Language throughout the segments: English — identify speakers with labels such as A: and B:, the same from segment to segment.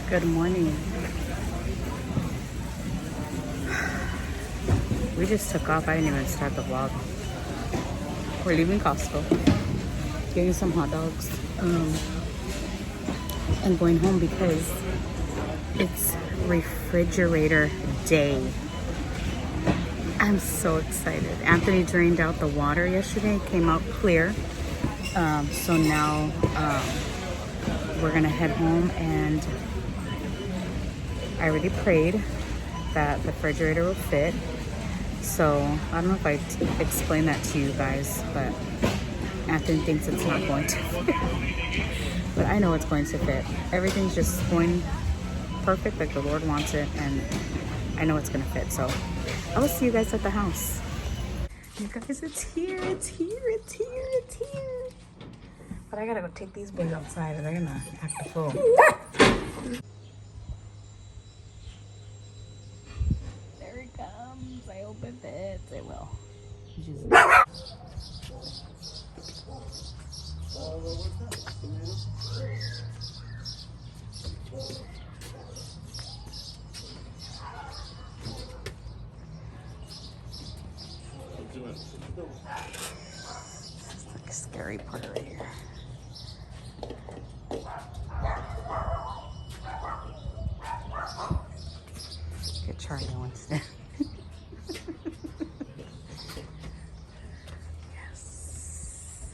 A: Good morning. We just took off. I didn't even start the vlog. We're leaving Costco, getting some hot dogs, and going home because it's refrigerator day. I'm so excited. Anthony drained out the water yesterday, came out clear. So now we're gonna head home, and I already prayed that the refrigerator will fit. So I don't know if I explained that to you guys, but Anthony thinks it's not going to fit. But I know it's going to fit. Everything's just going perfect like the Lord wants it, and I know it's gonna fit. So I will see you guys at the house. You guys, it's here, it's here, it's here, it's here. But I gotta go take these boys outside or they're gonna act a fool. There he comes. I hope it fits. It will. This is like a scary part right here. Get Charlie instead. Yes.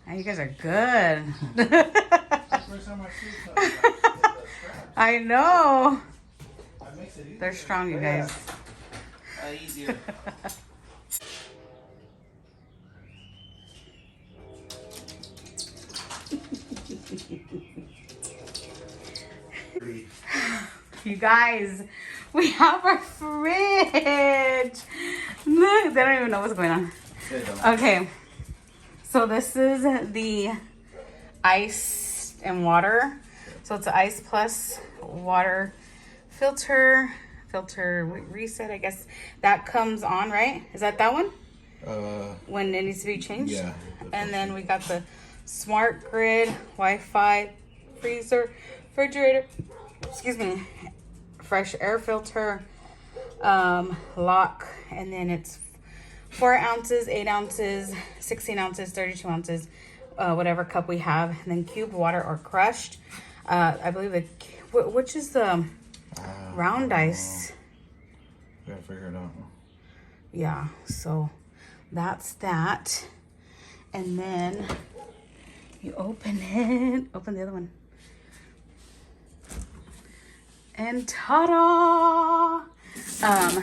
A: Oh, you guys are good. I know. They're strong, you guys.
B: Easier.
A: You guys, we have our fridge. Look, they don't even know what's going on. Okay, so this is the ice and water. So it's ice plus water filter reset, I guess. That comes on, right? Is that one? When it needs to be changed?
B: Yeah.
A: And then we got the smart grid, Wi-Fi, freezer, refrigerator, excuse me, fresh air filter, lock, and then it's 4 ounces, 8 ounces, 16 ounces, 32 ounces, whatever cup we have, and then cubed water or crushed. I believe which is the round ice.
B: Gotta figure it out.
A: Yeah, so that's that. And then you open it. Open the other one. And ta-da!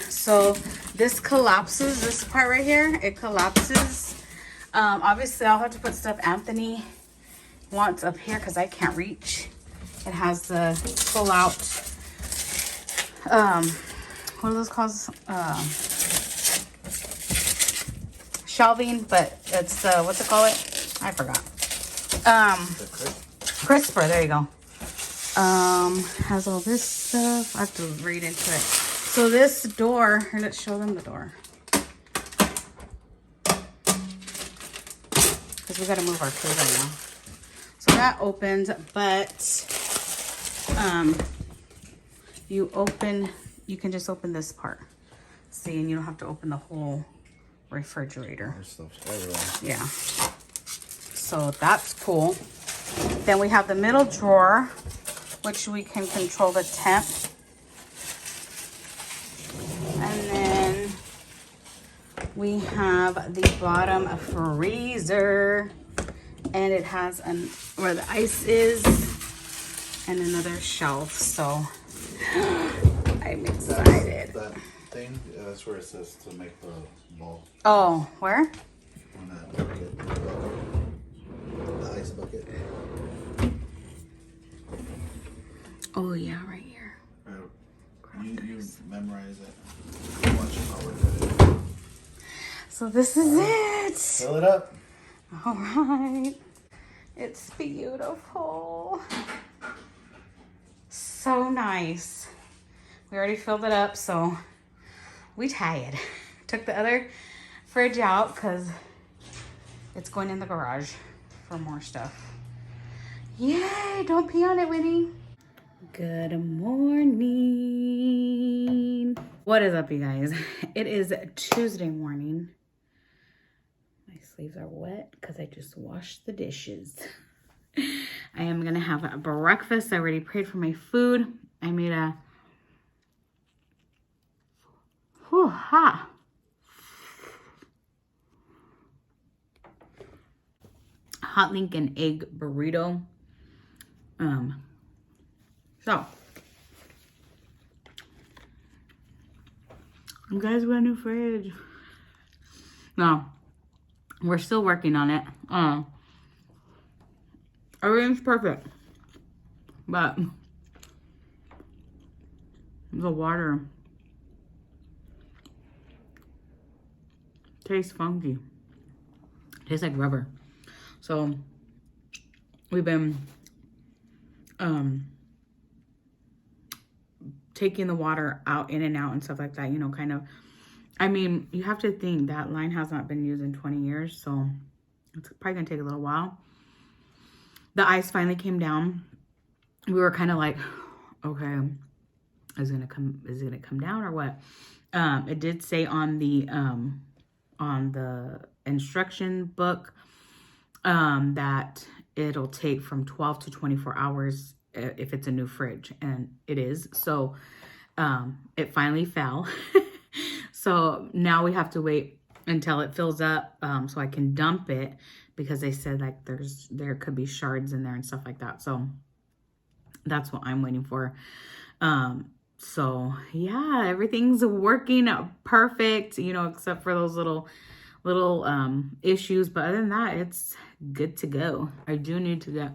A: So this collapses, this part right here, it collapses. Obviously I'll have to put stuff Anthony wants up here because I can't reach. It has the pull out, what are those called? Shelving, but it's the, what's it called? I forgot. Crisper, there you go. Has all this stuff. I have to read into it. So this door, here, let's show them the door. Because we got to move our food right now. So that opens, but you can just open this part. See, and you don't have to open the whole refrigerator. Yeah. So that's cool. Then we have the middle drawer, which we can control the temp. And then we have the bottom freezer, and it has where the ice is and another shelf. So I'm excited.
B: That thing, that's where it says to make the ball.
A: Oh, where?
B: On that bucket. The ice bucket.
A: Oh yeah, right here.
B: You memorize it. Watch it all.
A: So this is it.
B: Fill it up.
A: All right. It's beautiful. So nice. We already filled it up, so we tired. Took the other fridge out because It's going in the garage for more stuff. Yay! Don't pee on it, Winnie. Good morning. What is up, you guys? It is Tuesday morning. My sleeves are wet because I just washed the dishes. I am gonna have a breakfast. I already prayed for my food. I made a hot Lincoln egg burrito. So you guys got a new fridge. No, we're still working on it. Everything's perfect, but the water tastes funky. Tastes like rubber. So we've been taking the water out, in and out and stuff like that, you know, kind of. I mean, you have to think that line has not been used in 20 years, so it's probably gonna take a little while. The ice finally came down. We were kind of like, okay, is it gonna come down or what? It did say on the instruction book that it'll take from 12 to 24 hours if it's a new fridge, and it is. So it finally fell. So now we have to wait until it fills up so I can dump it, because they said like there could be shards in there and stuff like that. So that's what I'm waiting for. So yeah, everything's working perfect, you know, except for those little issues. But other than that, it's good to go. I do need to get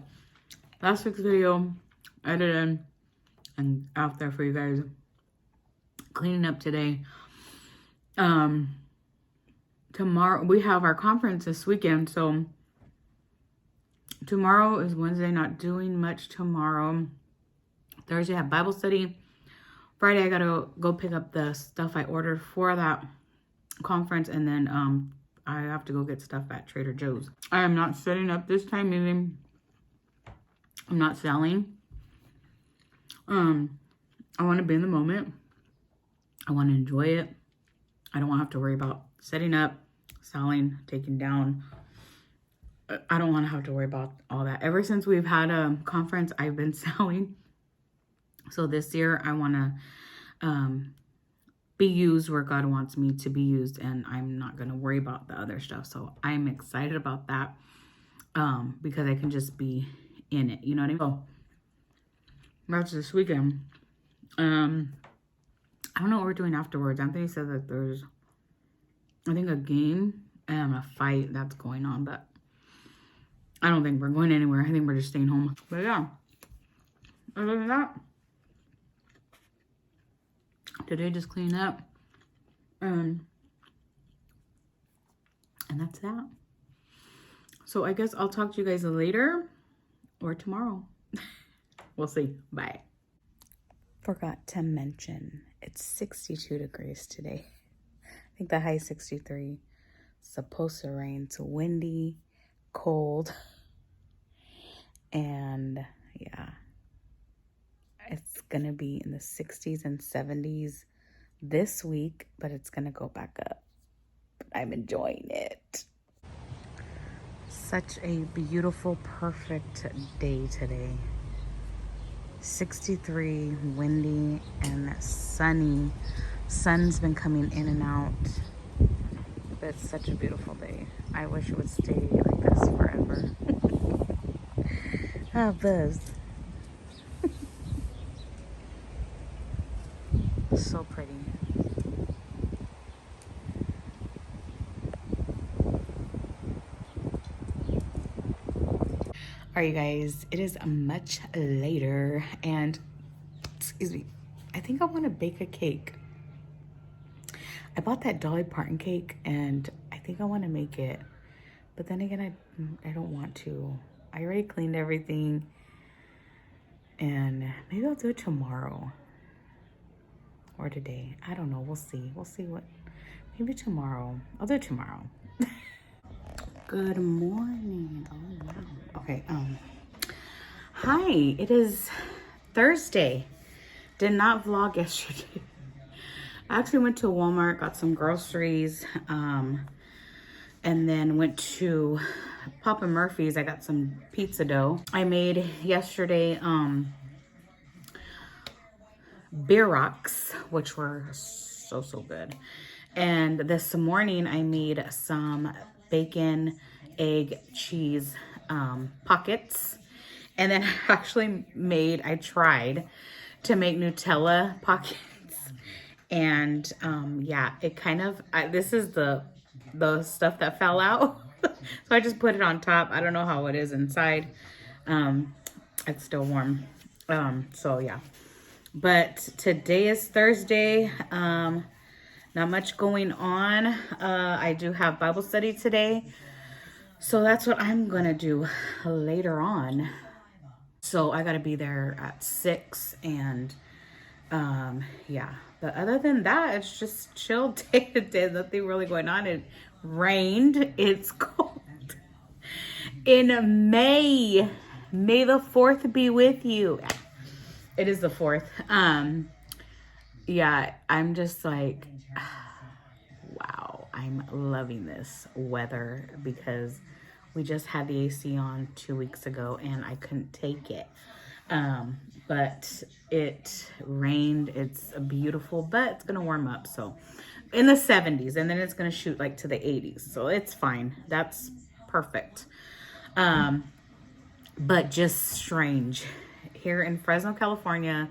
A: last week's video edited and out there for you guys. Cleaning up today. Tomorrow we have our conference this weekend, so tomorrow is Wednesday. Not doing much tomorrow. Thursday I have Bible study. Friday I gotta go pick up the stuff I ordered for that conference, and then I have to go get stuff at Trader Joe's. I am not setting up this time meeting. I'm not selling. I want to be in the moment. I want to enjoy it. I don't want to have to worry about setting up, selling, taking down. I don't want to have to worry about all that. Ever since we've had a conference, I've been selling. So this year I want to be used where God wants me to be used, and I'm not going to worry about the other stuff. So I'm excited about that because I can just be in it. You know what I mean? So that's this weekend. I don't know what we're doing afterwards. Anthony said that there's, I think, a game and a fight that's going on, but I don't think we're going anywhere. I think we're just staying home. But yeah, other than that, today just clean up, and that's that. So I guess I'll talk to you guys later or tomorrow. We'll see. Bye. Forgot to mention, it's 62 degrees today. I think the high is 63. It's supposed to rain. It's windy, cold, and yeah, it's gonna be in the 60s and 70s this week, but it's gonna go back up. But I'm enjoying it. Such a beautiful, perfect day today. 63, windy, and sunny. Sun's been coming in and out. But it's such a beautiful day. I wish it would stay like this forever. Ah, Buzz. So pretty. All right, you guys, it is much later, and excuse me, I think I want to bake a cake. I bought that Dolly Parton cake, and I think I want to make it, but then again, I don't want to. I already cleaned everything, and maybe I'll do it tomorrow or today. I don't know. We'll see. We'll see what. Maybe tomorrow. I'll do it tomorrow. Good morning. Oh wow. Okay, hi, it is Thursday. Did not vlog yesterday. I actually went to Walmart, got some groceries, and then went to Papa Murphy's. I got some pizza dough. I made yesterday beer rocks, which were so good. And this morning I made some bacon, egg, cheese pockets. And then I tried to make Nutella pockets. And yeah, it kind of, this is the stuff that fell out. So I just put it on top. I don't know how it is inside. It's still warm. So yeah. But today is Thursday. Not much going on. I do have Bible study today. So that's what I'm going to do later on. So I got to be there at 6 and yeah. But other than that, it's just chill day to day. Nothing really going on. It rained. It's cold. In May. May the 4th be with you. It is the 4th. Yeah, I'm just like, wow, I'm loving this weather because we just had the AC on 2 weeks ago and I couldn't take it. But it rained. It's beautiful, but it's gonna warm up. So in the 70s, and then it's gonna shoot like to the 80s. So it's fine. That's perfect. But just strange. Here in Fresno, California,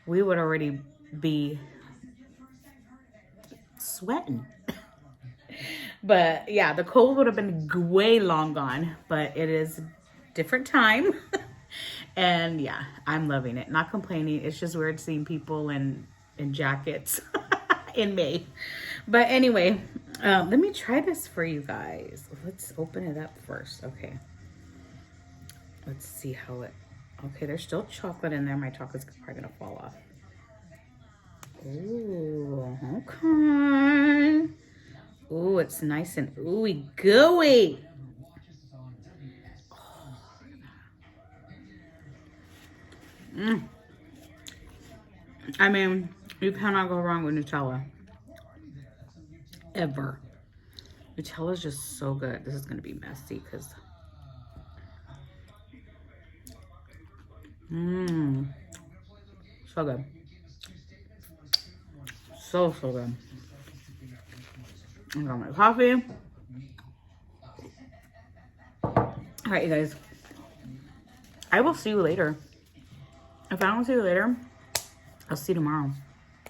A: we would already be sweating. But yeah, the cold would have been way long gone, but it is different time. And yeah, I'm loving it. Not complaining. It's just weird seeing people in jackets in May. But anyway, let me try this for you guys. Let's open it up first. Okay. Let's see how it... Okay, there's still chocolate in there. My chocolate's probably going to fall off. Ooh, okay. Ooh, it's nice and ooey gooey. I mean, you cannot go wrong with Nutella. Ever. Nutella is just so good. This is going to be messy because... So good. So good. I got my coffee. All right, you guys. I will see you later. If I don't see you later, I'll see you tomorrow.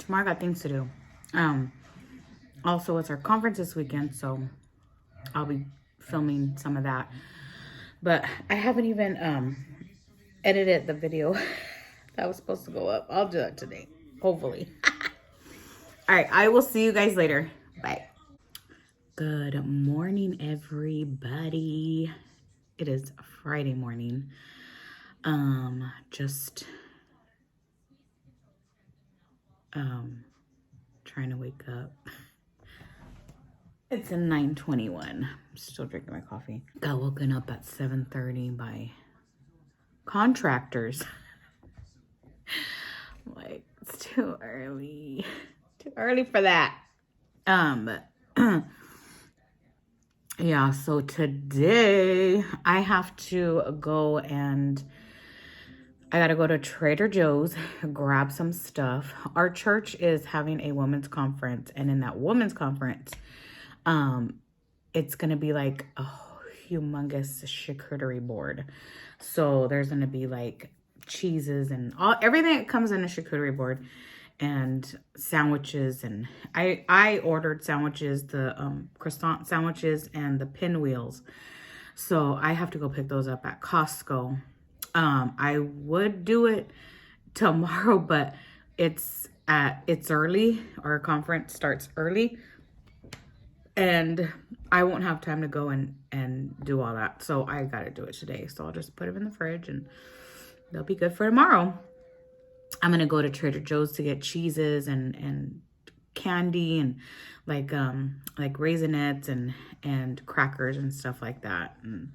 A: Tomorrow I got things to do. Also, it's our conference this weekend, so I'll be filming some of that. But I haven't even edited the video that was supposed to go up. I'll do that today, hopefully. All right, I will see you guys later. Bye. Good morning, everybody. It is Friday morning. Just trying to wake up. It's a 9:21. I'm still drinking my coffee. Got woken up at 7:30 by contractors. Like, it's too early. Too early for that. Yeah, so today I have to go and I gotta go to Trader Joe's, grab some stuff. Our church is having a women's conference, and in that women's conference, it's gonna be like a humongous charcuterie board. So there's gonna be like cheeses and everything that comes in a charcuterie board, and sandwiches. And I ordered sandwiches, the croissant sandwiches and the pinwheels. So I have to go pick those up at Costco. I would do it tomorrow, but it's early. Our conference starts early, and I won't have time to go and do all that. So I got to do it today. So I'll just put them in the fridge and they'll be good for tomorrow. I'm going to go to Trader Joe's to get cheeses and candy and like Raisinets and crackers and stuff like that. And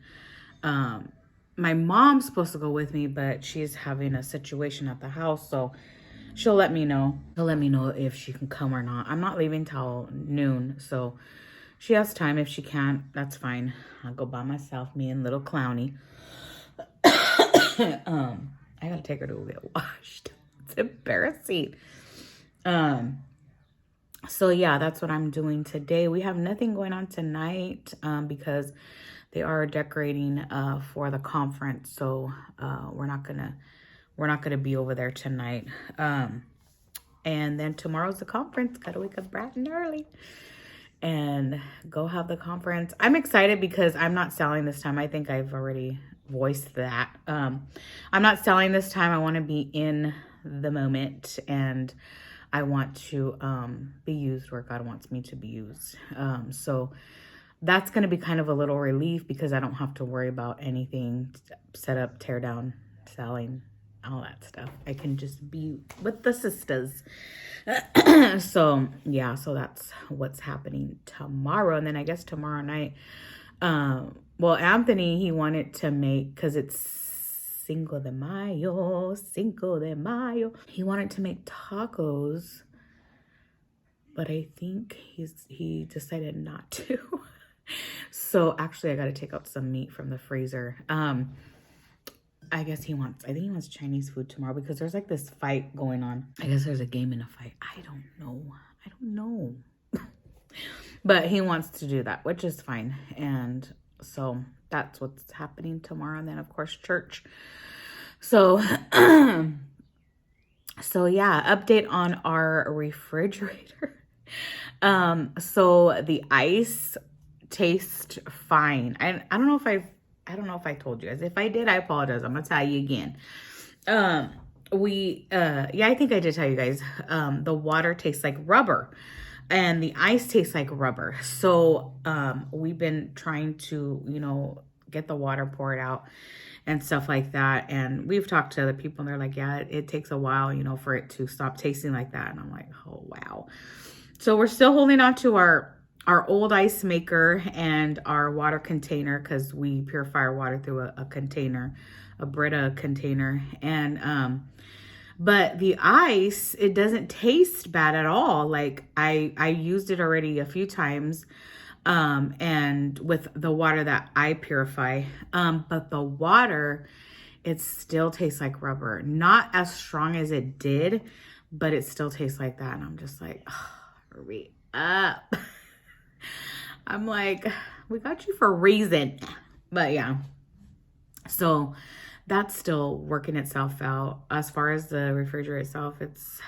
A: my mom's supposed to go with me, but she's having a situation at the house, so she'll let me know. She'll let me know if she can come or not. I'm not leaving till noon, so she has time. If she can't, that's fine. I'll go by myself, me and little Clowny. I gotta take her to get washed. It's embarrassing. So yeah, that's what I'm doing today. We have nothing going on tonight because they are decorating for the conference. So we're not gonna be over there tonight. And then tomorrow's the conference. Gotta wake up bright and early and go have the conference. I'm excited because I'm not selling this time. I think I've already voiced that. I'm not selling this time. I want to be in the moment, and I want to be used where God wants me to be used. So that's going to be kind of a little relief because I don't have to worry about anything, set up, tear down, selling, all that stuff. I can just be with the sisters. So yeah, so that's what's happening tomorrow. And then I guess tomorrow night, well, Anthony, he wanted to make, because it's Cinco de Mayo. He wanted to make tacos, but I think he decided not to. So actually I got to take out some meat from the freezer. I think he wants Chinese food tomorrow because there's like this fight going on. I guess there's a game in a fight. I don't know. But he wants to do that, which is fine. And so that's what's happening tomorrow. And then of course church. So, so yeah, update on our refrigerator. So the ice tastes fine. I don't know if I told you guys. If I did, I apologize. I'm gonna tell you again. Yeah, I think I did tell you guys. The water tastes like rubber and the ice tastes like rubber. So we've been trying to, get the water poured out and stuff like that. And we've talked to other people and they're like, yeah, it takes a while, for it to stop tasting like that. And I'm like, oh, wow. So we're still holding on to our old ice maker and our water container because we purify our water through a container, a Brita container. And but the ice, it doesn't taste bad at all. Like I used it already a few times and with the water that I purify. But the water, it still tastes like rubber. Not as strong as it did, but it still tastes like that. And I'm just like, oh, hurry up. I'm like, we got you for a reason. But yeah, so that's still working itself out. As far as the refrigerator itself, it's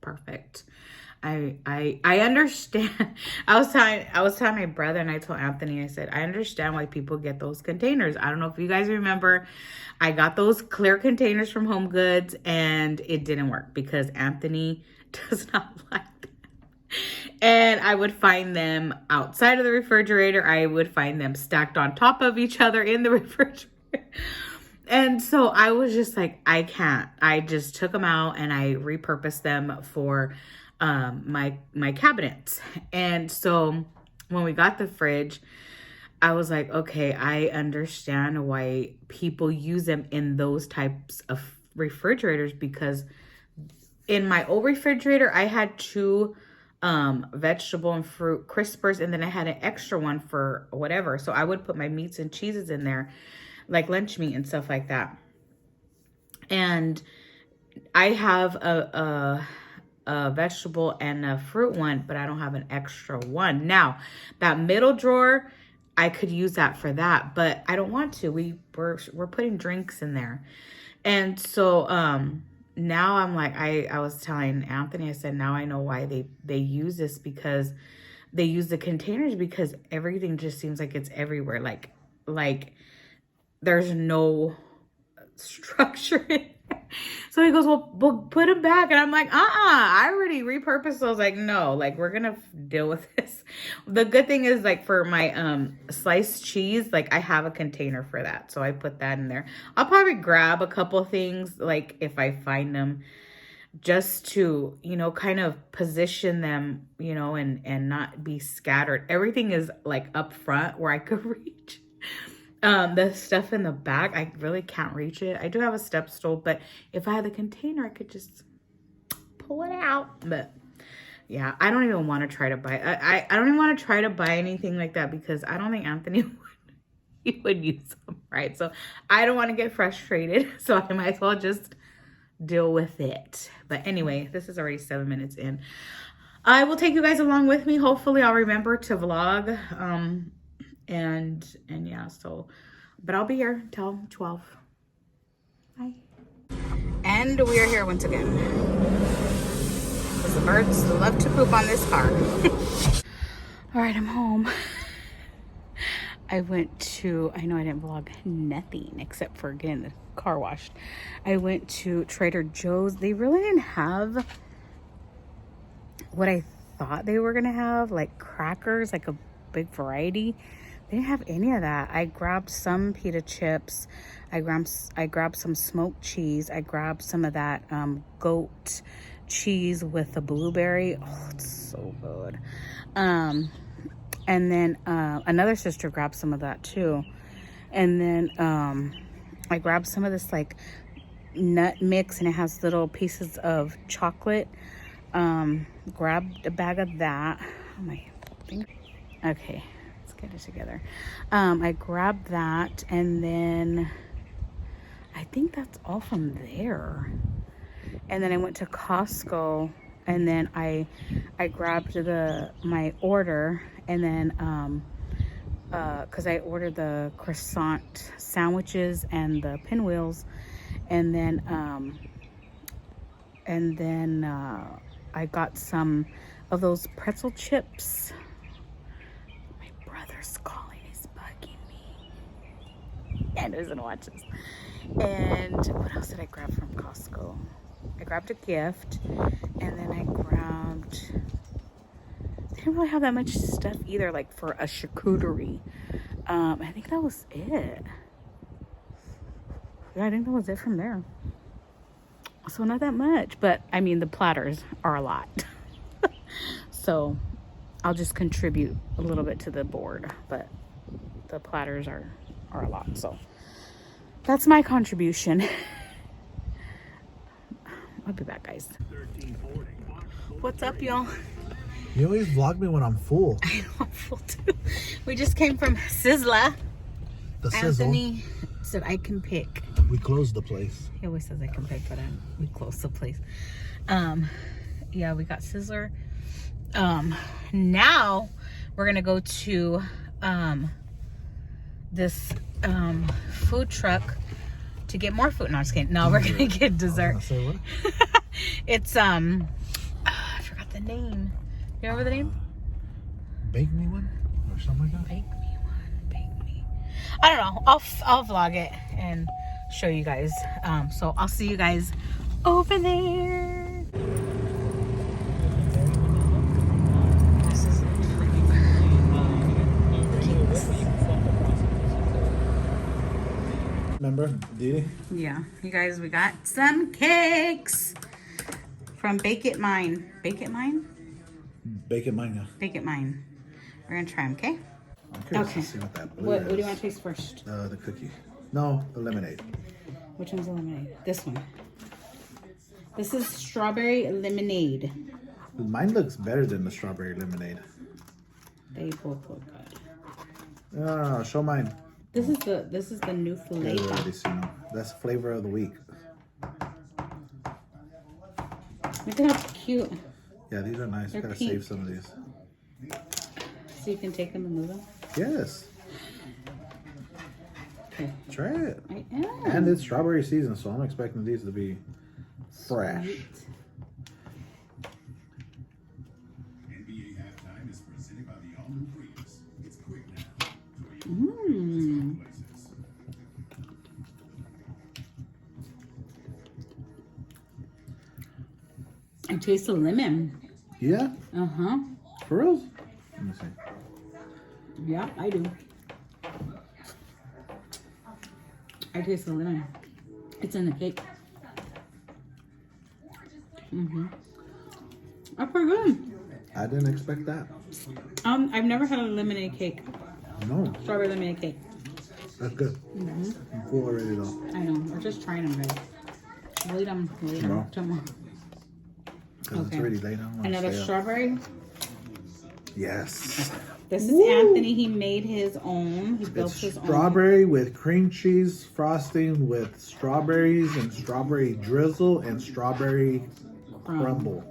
A: perfect. I understand. I was telling my brother, and I told Anthony, I said, I understand why people get those containers. I don't know if you guys remember, I got those clear containers from Home Goods and it didn't work because Anthony does not like them. And I would find them outside of the refrigerator. I would find them stacked on top of each other in the refrigerator. And so I was just like, I can't. I just took them out and I repurposed them for my cabinets. And so when we got the fridge, I was like, okay, I understand why people use them in those types of refrigerators, because in my old refrigerator, I had two vegetable and fruit crispers, and then I had an extra one for whatever. So I would put my meats and cheeses in there, like lunch meat and stuff like that. And I have a vegetable and a fruit one, but I don't have an extra one. Now, that middle drawer, I could use that for that, but I don't want to. We're putting drinks in there. And so now I'm like, I was telling Anthony, I said, now I know why they use this, because they use the containers, because everything just seems like it's everywhere. Like there's no structure in it. So he goes, well, put them back. And I'm like, I already repurposed those. Like, no, like we're going to deal with this. The good thing is, like, for my sliced cheese, like I have a container for that. So I put that in there. I'll probably grab a couple things, like if I find them. just to, you know, kind of position them, you know, and not be scattered. Everything is like up front where I could reach. The stuff in the back, I really can't reach it. I do have a step stool, but if I had the container, I could just pull it out. But yeah, I don't even want to try to buy, I don't even want to try to buy anything like that because I don't think Anthony would use them, right? So I don't want to get frustrated. So I might as well just deal with it. But anyway, this is already 7 minutes in. I will take you guys along with me. Hopefully I'll remember to vlog. And yeah, so, but I'll be here till 12. Bye. And we are here once again. Because the birds love to poop on this car. All right, I'm home. I went to, I know I didn't vlog nothing except for getting the car washed. I went to Trader Joe's. They really didn't have what I thought they were gonna have, like crackers, like a big variety. They didn't have any of that. I grabbed some pita chips. I grabbed some smoked cheese. I grabbed some of that goat cheese with the blueberry. Oh, it's so good. And then another sister grabbed some of that too. And then I grabbed some of this like nut mix, and it has little pieces of chocolate. Grabbed a bag of that. Oh, my finger. Okay, let's get it together. I grabbed that, and then I think that's all from there. And then I went to Costco, and then I grabbed my order, and then because I ordered the croissant sandwiches and the pinwheels, and then I got some of those pretzel chips. My brother's calling, he's bugging me. And doesn't watch this. And what else did I grab from Costco? I grabbed a gift, and then I grabbed, they didn't really have that much stuff either, like for a charcuterie. I think that was it. Yeah, I think that was it from there. So not that much, but I mean, the platters are a lot. So I'll just contribute a little bit to the board, but the platters are a lot. So that's my contribution. I'll be back, guys. What's up, y'all?
B: You always vlog me when I'm full.
A: I know, I'm full too. We just came from Sizzla.
B: The sizzle.
A: Anthony said I can pick.
B: We closed the place.
A: He always says I can pick, but we closed the place. Yeah, we got Sizzler. Now we're gonna go to this food truck to get more food. No, I'm just kidding. No, we're gonna get dessert.
B: Say what?
A: It's I forgot the name. You remember the name?
B: Bake me one or something like that.
A: Bake me one. Bake me. I don't know. I'll vlog it and show you guys. So I'll see you guys over there. This is
B: Remember, Didi?
A: yeah, you guys, we got some cakes from Bake It Mine. Bake It Mine?
B: Bake it mine, yeah.
A: Bake It Mine. We're gonna try them, okay?
B: I'm curious
A: Okay.
B: to see what that blue
A: What do
B: is.
A: you want to taste first?
B: The cookie. No, the lemonade.
A: Which one's the lemonade? This one. This is strawberry lemonade.
B: Mine looks better than the strawberry lemonade.
A: They both look good.
B: No, show mine.
A: This is the new
B: Yeah,
A: flavor.
B: we already seen them. That's flavor of the week.
A: Look at how cute.
B: Yeah, these are nice.
A: They're
B: Gotta
A: pink.
B: save some of these.
A: So you can take them and move them.
B: Yes.
A: Okay.
B: Try it.
A: I am.
B: And it's strawberry season, so I'm expecting these to be fresh.
A: Sweet.
C: NBA halftime is presented by the all-new Prius. It's quick now.
A: Mmm. I taste the lemon.
B: Yeah?
A: Uh-huh.
B: For real? Let me see.
A: Yeah, I do. I taste the lemon. It's in the cake. That's pretty good.
B: I didn't expect that.
A: I've never had a lemonade cake.
B: No,
A: Strawberry lemonade cake.
B: that's good. I'm full already though.
A: I know. We're just trying them, guys. Wait them.
B: Tomorrow.
A: Tomorrow.
B: Because it's already late. I don't want to
A: Another
B: stay up.
A: strawberry.
B: Yes.
A: This is Anthony. He made his own. He built
B: It's
A: his own.
B: strawberry with cream cheese frosting with strawberries and strawberry drizzle and strawberry crumble.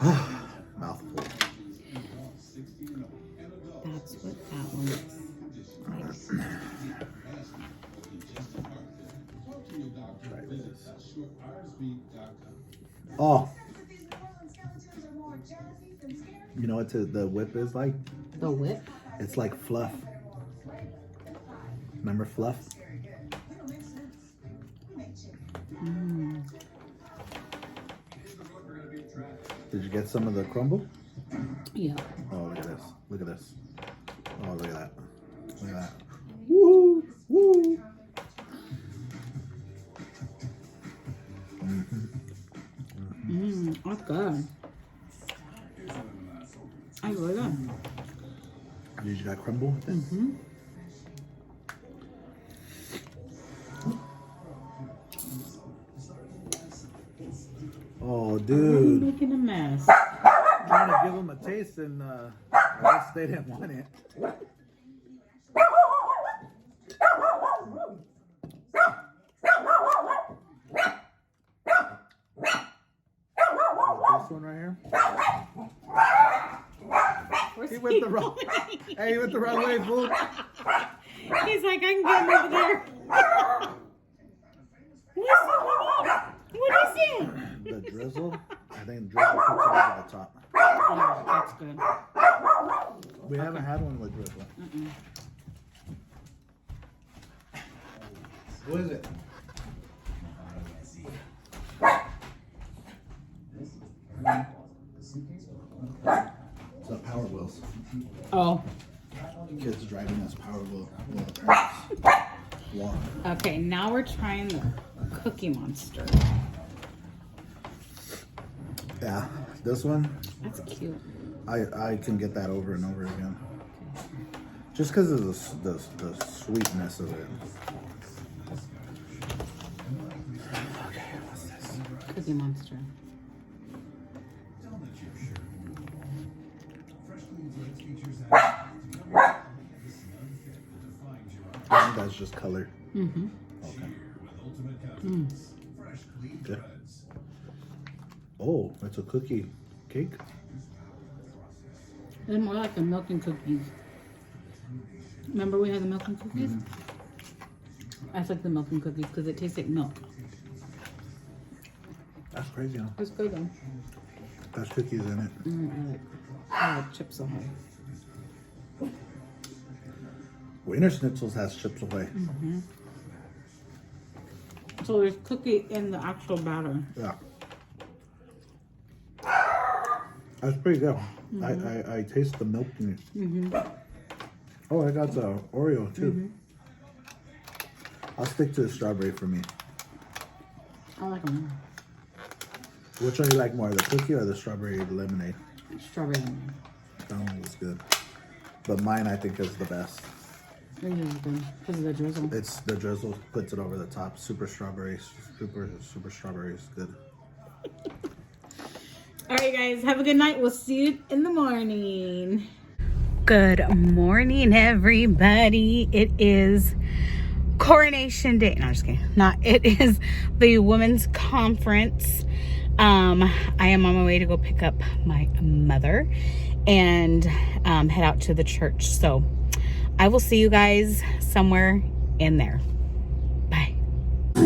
B: Mouthful.
A: That's what that one looks like.
B: Oh. You know what the whip is like?
A: The whip?
B: It's like fluff. Remember fluff? Did you get some of the crumble?
A: Yeah.
B: Oh, look at this. Look at this. Oh, look at that. Look at that. Woo! Woo!
A: That's good. I really good.
B: Did you got crumble with it? Oh,
A: I'm
B: dude.
A: making a mess.
B: Trying to give them a taste and I guess they didn't want it. This one right here. He went the wrong. Hey, he went the wrong way, fool.
A: He's like, I can get him over there. What is it?
B: The drizzle. I think the drizzle puts it over the top.
A: Oh, that's good.
B: We haven't had one with drizzle. What is it? It's the Power Wheels.
A: Oh,
B: Kids driving us Power Wheel. Wow.
A: okay. Now we're trying the Cookie Monster.
B: Yeah, this one,
A: That's cute.
B: I can get that over and over again. Just because of the sweetness of it. Okay, what's this?
A: Cookie Monster.
B: I think that's just color. Okay. Good. Oh, it's a cookie cake.
A: It's more like the milk and cookies. Remember we had the milk and cookies? I like the milk and cookies because it tastes like milk.
B: That's crazy, huh?
A: It's good though.
B: Has cookies in it.
A: I like Chips Ahoy.
B: Wiener Schnitzels has Chips Ahoy.
A: So there's cookie in the actual batter.
B: Yeah. That's pretty good. I taste the milk in it. Oh, I got the Oreo too. I'll stick to the strawberry for me.
A: I like them.
B: Which one do you like more, the cookie or the strawberry lemonade?
A: Strawberry lemonade.
B: That one was good. But mine, I think, is the best.
A: They're really good because of the drizzle.
B: It's the drizzle puts it over the top. Super strawberries. Super strawberries. Good.
A: All right, guys. Have a good night. We'll see you in the morning. Good morning, everybody. It is Coronation Day. No, I'm just kidding. It is the Women's Conference. I am on my way to go pick up my mother and head out to the church. So I will see you guys somewhere in there. Bye.
D: I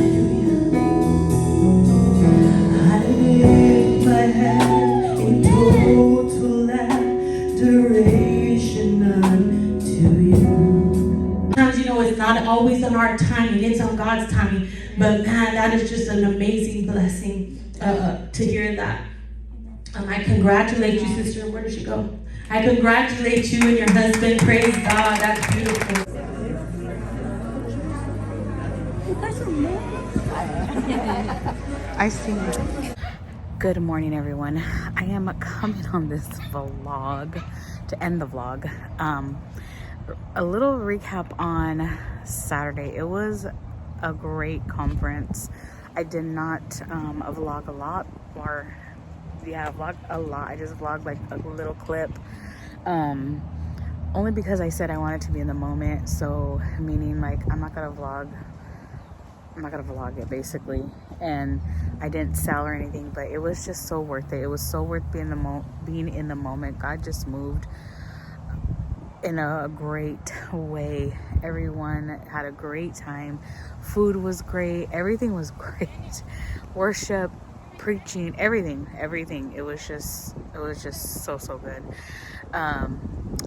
D: lift my hand in total adoration unto you. Sometimes, you know, it's not always on our timing, it's on God's timing. But man, that is just an amazing blessing to hear that. I congratulate you, sister. Where did she go? I congratulate you and your husband. Praise God. That's beautiful.
A: I see. Good morning, everyone. I am coming on this vlog to end the vlog. A little recap on Saturday. It was a great conference. I did not vlog a lot, or yeah, vlog a lot. I just vlogged like a little clip. Only because I said I wanted to be in the moment. So meaning like I'm not gonna vlog it basically, and I didn't sell or anything, but it was just so worth it. It was so worth being in the moment. God just moved in a great way. Everyone had a great time. Food was great. Everything was great. Worship, preaching, everything. It was just so good.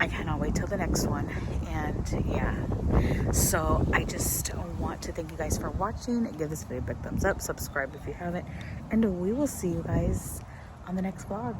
A: I cannot wait till the next one. And yeah, so I just want to thank you guys for watching. Give this video a big thumbs up, subscribe if you haven't, and we will see you guys on the next vlog.